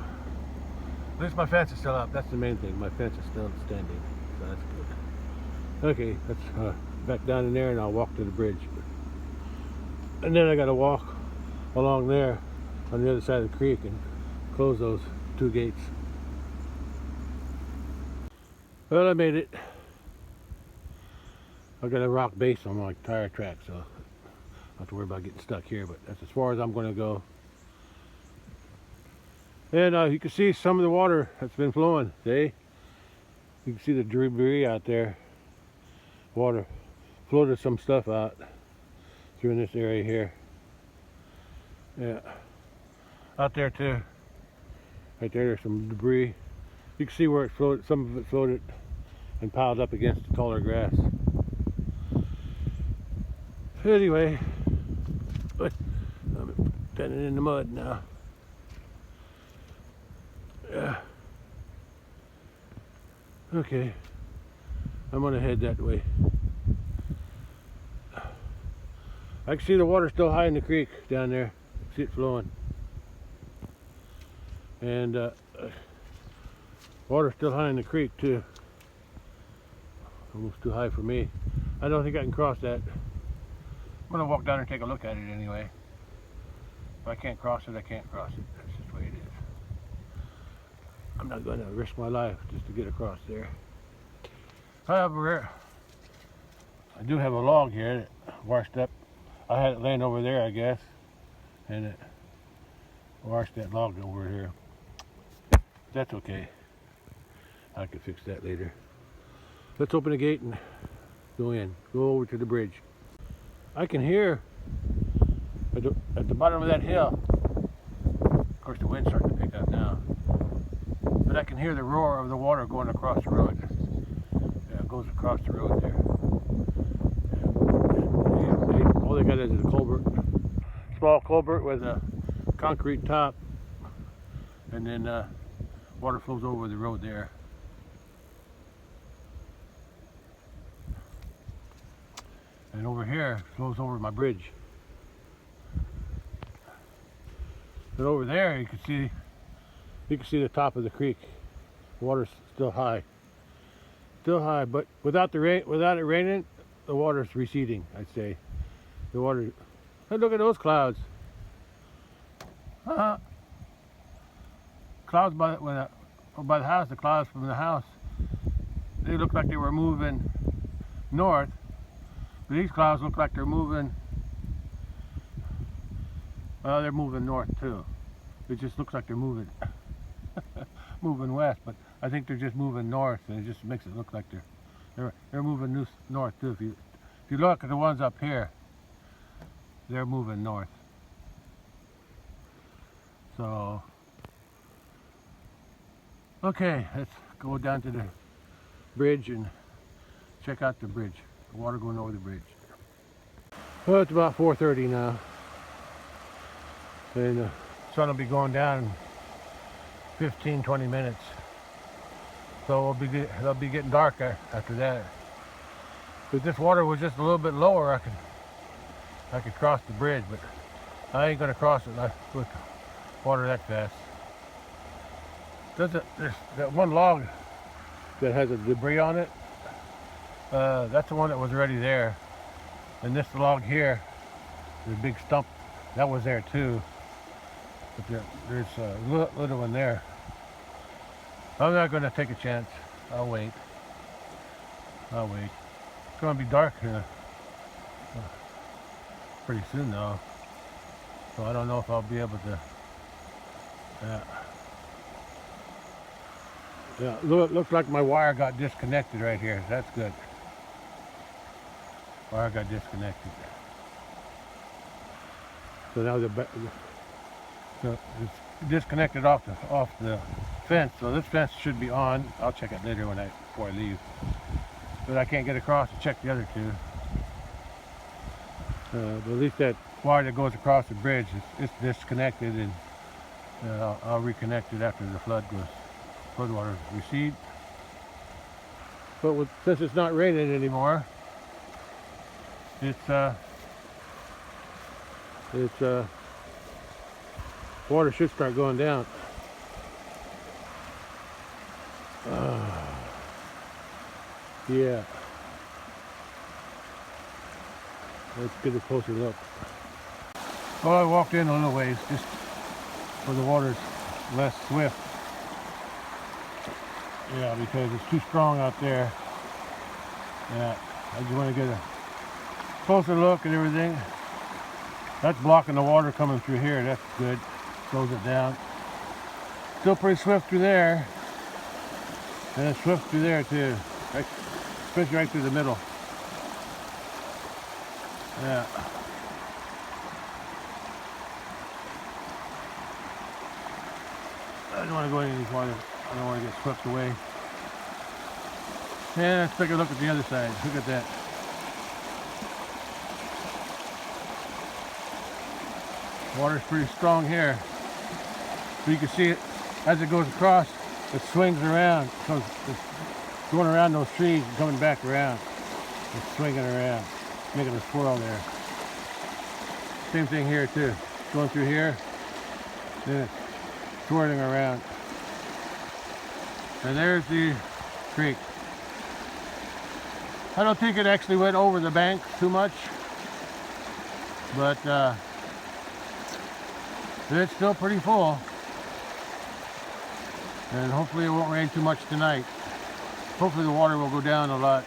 At least my fence is still up. That's the main thing. My fence is still standing. So that's good. Okay, let's back down in there and I'll walk to the bridge. And then I got to walk along there on the other side of the creek and close those two gates. Well, I made it. I got a rock base on my tire track, so I don't have to worry about getting stuck here, but that's as far as I'm going to go. And you can see some of the water that's been flowing. See? You can see the debris out there. Water floated some stuff out through in this area here. Yeah. Out there too. Right there, there's some debris. You can see where it floated. Some of it floated and piled up against the taller grass. Anyway, I'm standing in the mud now. Yeah. Okay. I'm gonna head that way. I can see the water still high in the creek down there. I can see it flowing. And water still high in the creek too. Almost too high for me. I don't think I can cross that. I'm gonna walk down and take a look at it anyway. If I can't cross it, I can't cross it. That's just the way it is. I'm not gonna risk my life just to get across there. However, I do have a log here that washed up. I had it laying over there, I guess, and it washed that log over here. That's okay. I can fix that later. Let's open the gate and go in. Go over to the bridge. I can hear at the bottom of that hill. Of course, the wind's starting to pick up now. But I can hear the roar of the water going across the road. Yeah, it goes across the road there. Yeah. All they got is a culvert. Small culvert with a concrete top. And then water flows over the road there. And over here flows over my bridge. And over there you can see the top of the creek. Water's still high. Still high, but without it raining, the water's receding, I'd say. The water. Hey, look at those clouds. Clouds by the house, the clouds from the house. They look like they were moving north. But these clouds look like they're moving, well, they're moving north too. It just looks like they're moving moving west, but I think they're just moving north, and it just makes it look like they're moving north too. If you look at the ones up here, they're moving north. So, okay, let's go down to the bridge and check out the bridge. The water going over the bridge. Well, it's about 4:30 now, and the sun will be going down in 15-20 minutes. So it'll be getting darker after that. If this water was just a little bit lower, I could cross the bridge, but I ain't gonna cross it with water that fast. There's that one log that has a debris on it. That's the one that was already there. And this log here, the big stump, that was there too. But there's a little one there. I'm not going to take a chance. I'll wait. It's going to be dark pretty soon though. So I don't know if I'll be able to. Yeah, looks like my wire got disconnected right here. That's good. Wire got disconnected. So now so it's disconnected off the fence. So this fence should be on. I'll check it later before I leave. But I can't get across to check the other two. But at least that wire that goes across the bridge is disconnected, and I'll reconnect it after the flood water recedes. But since it's not raining anymore, water should start going down. Yeah. Let's get a closer look. Well, I walked in a little ways just where the water's less swift. Yeah, because it's too strong out there. Yeah, I just want to get a closer look at everything. That's blocking the water coming through here. That's good. Slows it down. Still pretty swift through there. And it's swift through there too. Especially right through the middle. Yeah. I don't want to go any farther. I don't want to get swept away. And let's take a look at the other side. Look at that. Water's pretty strong here. So you can see it as it goes across, it swings around. So it's going around those trees and coming back around. It's swinging around, making a swirl there. Same thing here too. Going through here, then it's swirling around. And there's the creek. I don't think it actually went over the bank too much, but it's still pretty full. And hopefully it won't rain too much tonight. Hopefully the water will go down a lot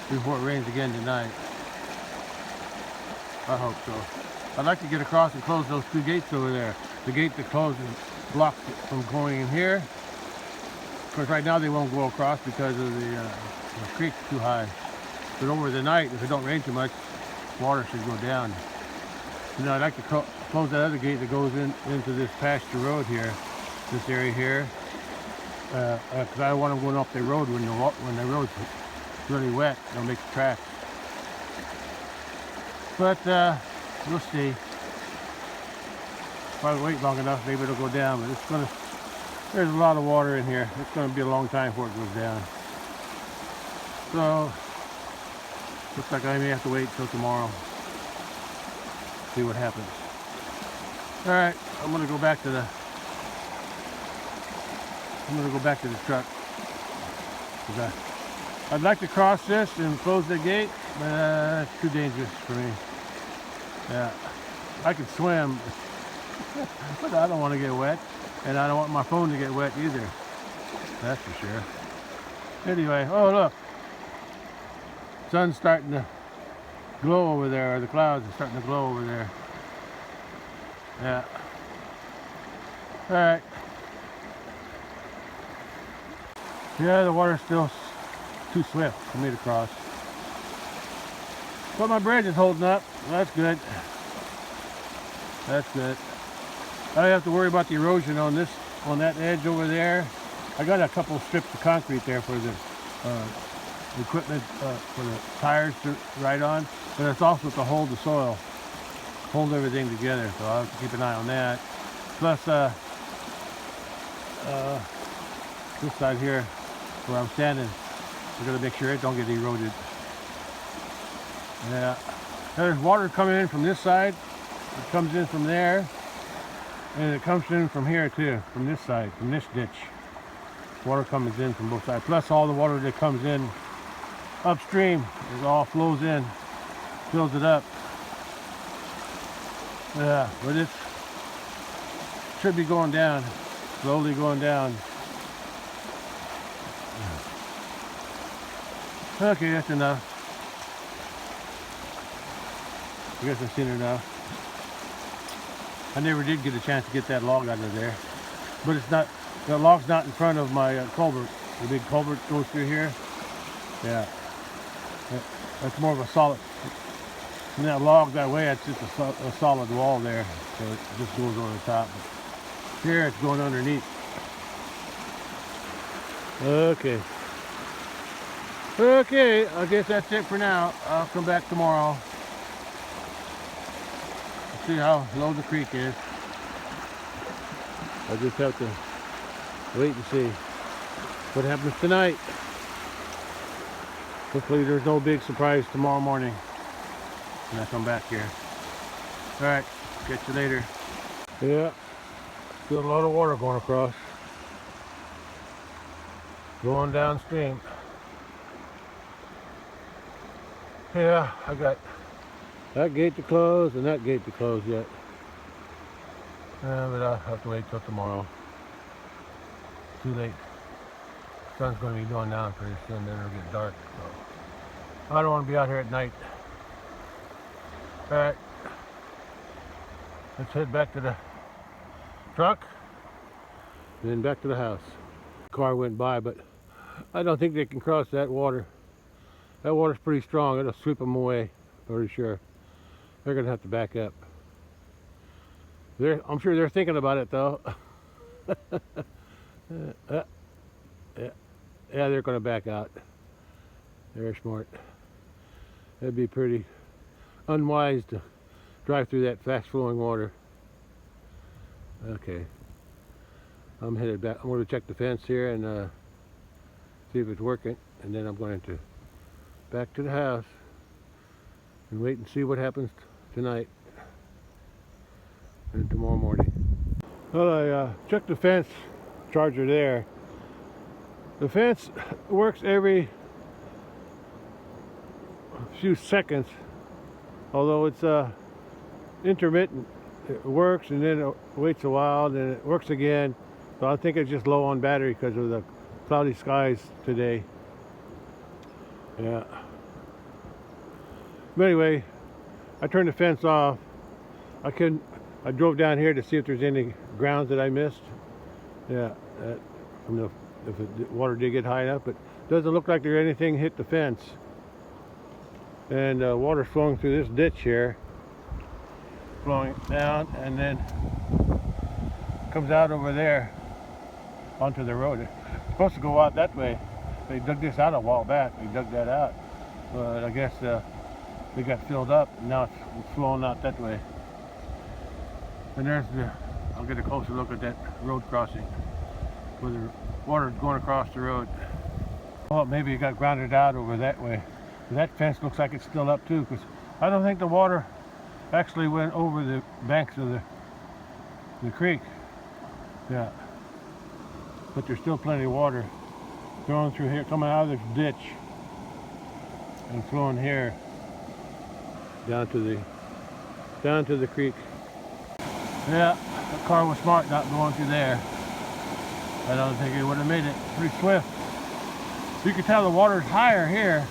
before it rains again tonight. I hope so. I'd like to get across and close those two gates over there. The gate that closes blocks it from going in here. Of course, right now they won't go across because of the creek's too high. But over the night, if it don't rain too much, water should go down. You know, I'd like to close that other gate that goes into this pasture road here, this area here, because I don't want them going off the road when the road's really wet. It'll make the tracks. But we'll see. If I wait long enough, maybe it'll go down. But there's a lot of water in here. It's going to be a long time before it goes down. So looks like I may have to wait till tomorrow. See what happens. All right, I'm going to go back to the truck. I'd like to cross this and close the gate, but it's too dangerous for me. Yeah, I could swim, but I don't want to get wet, and I don't want my phone to get wet either. That's for sure. Anyway, oh look, sun's starting to glow over there, or the clouds are starting to glow over there. Yeah. All right. Yeah, the water's still too swift for me to cross. But my bridge is holding up. Well, that's good. That's good. I don't have to worry about the erosion on this, on that edge over there. I got a couple of strips of concrete there for the equipment, for the tires to ride on, but it's also to hold the soil, hold everything together. So I'll have to keep an eye on that. Plus, this side here, where I'm standing, I gotta make sure it don't get eroded. Yeah, there's water coming in from this side. It comes in from there, and it comes in from here too, from this side, from this ditch. Water comes in from both sides. Plus all the water that comes in upstream, it all flows in, fills it up. Yeah, but it should be going down, slowly going down. Okay, that's enough. I guess I've seen enough. I never did get a chance to get that log out of there. But it's not, the log's not in front of my culvert. The big culvert goes through here. Yeah. That's more of a solid, and that log that way, it's just a solid wall there. So it just goes over the top. But here it's going underneath. Okay. Okay, I guess that's it for now. I'll come back tomorrow. See how low the creek is. I just have to wait and see what happens tonight. Hopefully there's no big surprise tomorrow morning when I come back here. Alright, catch you later. Yeah, still a lot of water going across. Going downstream. Yeah, I got that gate to close and that gate to close yet. But I'll have to wait till tomorrow. Too late. The sun's going to be going down pretty soon, then it'll get dark. So I don't want to be out here at night. Alright. Let's head back to the truck and then back to the house. Car went by, but I don't think they can cross that water. That water's pretty strong. It'll sweep them away, pretty sure. They're gonna have to back up. I'm sure they're thinking about it though. Yeah, they're gonna back out. They're smart. That'd be pretty unwise to drive through that fast-flowing water. Okay, I'm headed back. I'm going to check the fence here and see if it's working, and then I'm going to back to the house and wait and see what happens tonight and tomorrow morning. Well, I checked the fence charger there. The fence works every few seconds, although it's intermittent. It works and then it waits a while, then it works again. So I think it's just low on battery because of the cloudy skies today. Yeah. But anyway, I turned the fence off. I drove down here to see if there's any grounds that I missed. Yeah, if the water did get high enough, but it doesn't look like there's anything hit the fence. And water's flowing through this ditch here, flowing down, and then comes out over there onto the road. It's supposed to go out that way. They dug this out a while back. They dug that out, but I guess they got filled up, and now it's flowing out that way. And there's I'll get a closer look at that road crossing where the water's going across the road. Well, maybe it got grounded out over that way. And that fence looks like it's still up too, because I don't think the water actually went over the banks of the creek. Yeah, but there's still plenty of water going through here, coming out of this ditch and flowing here down to the creek. Yeah, the car was smart not going through there. I don't think it would have made it. Pretty swift. You can tell the water's higher here.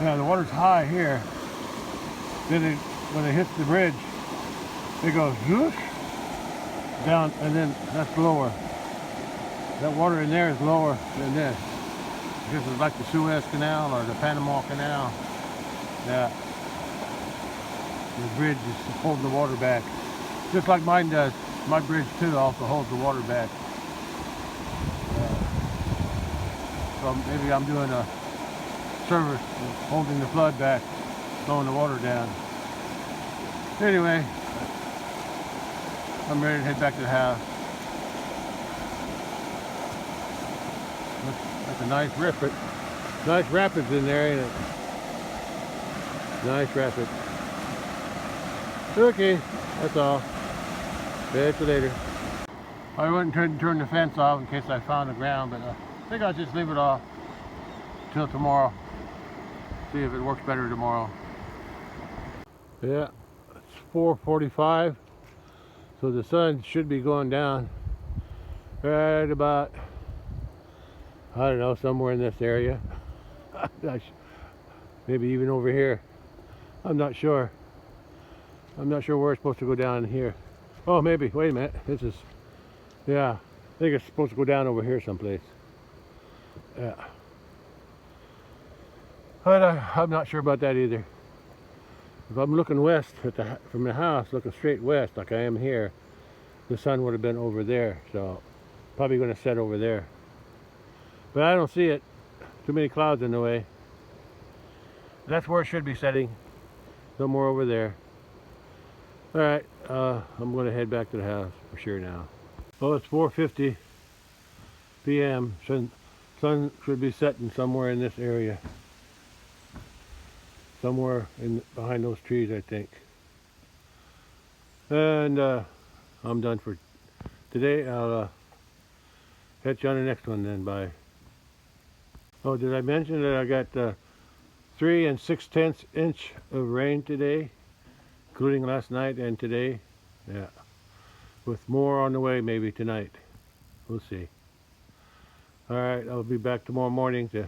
Yeah, the water's high here. Then when it hits the bridge, it goes whoosh down, and then that's lower. That water in there is lower than this. This is like the Suez Canal or the Panama Canal. Yeah. The bridge is holding the water back. Just like mine does. My bridge too also holds the water back. So maybe I'm doing a service holding the flood back, slowing the water down. Anyway, I'm ready to head back to the house. That's a nice rapid. Nice rapids in there, ain't it? Nice rapids. Okay, that's all. Catch you later. I went and turn the fence off in case I found the ground, but I think I'll just leave it off till tomorrow. See if it works better tomorrow. Yeah, it's 4:45, so the sun should be going down right about, I don't know, somewhere in this area. Maybe even over here. I'm not sure. I'm not sure where it's supposed to go down here. Oh, maybe. Wait a minute. This is, yeah, I think it's supposed to go down over here someplace. Yeah. But I'm not sure about that either. If I'm looking west from the house, looking straight west like I am here, the sun would have been over there. So probably going to set over there. But I don't see it. Too many clouds in the way. That's where it should be setting. Somewhere over there. Alright, I'm going to head back to the house for sure now. Well, it's 4:50 p.m. Sun should be setting somewhere in this area. Somewhere behind those trees, I think. And I'm done for today. I'll catch you on the next one then. Bye. Oh, did I mention that I got 3 6/10 inch of rain today, including last night and today? Yeah, with more on the way maybe tonight. We'll see. All right, I'll be back tomorrow morning to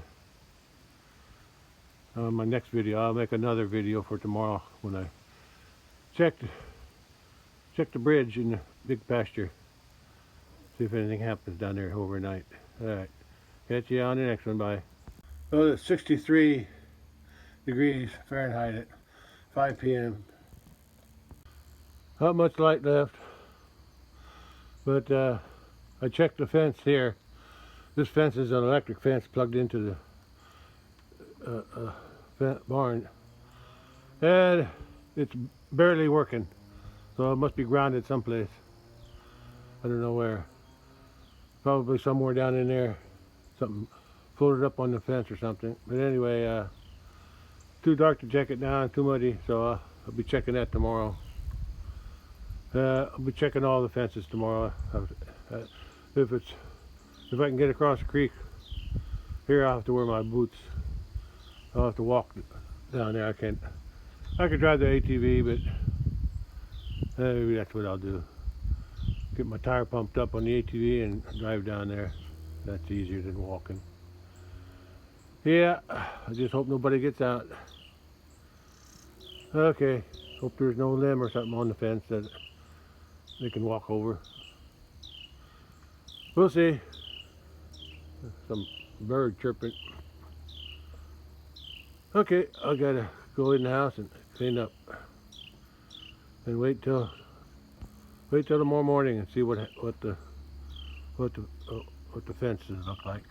my next video. I'll make another video for tomorrow when I check the bridge in the big pasture. See if anything happens down there overnight. All right, catch you on the next one. Bye. Well, it's 63 degrees Fahrenheit at 5 p.m. Not much light left, but I checked the fence here. This fence is an electric fence plugged into the barn, and it's barely working, so it must be grounded someplace. I don't know where. Probably somewhere down in there. Something floated up on the fence or something. But anyway, too dark to check it now, too muddy, so I'll be checking that tomorrow. I'll be checking all the fences tomorrow. If I can get across the creek here, I'll have to wear my boots. I'll have to walk down there. I could drive the ATV, but maybe that's what I'll do. Get my tire pumped up on the ATV and drive down there. That's easier than walking. Yeah, I just hope nobody gets out. Okay, hope there's no limb or something on the fence that they can walk over. We'll see. Some bird chirping. Okay, I gotta go in the house and clean up, and wait till tomorrow morning and see what the fences look like.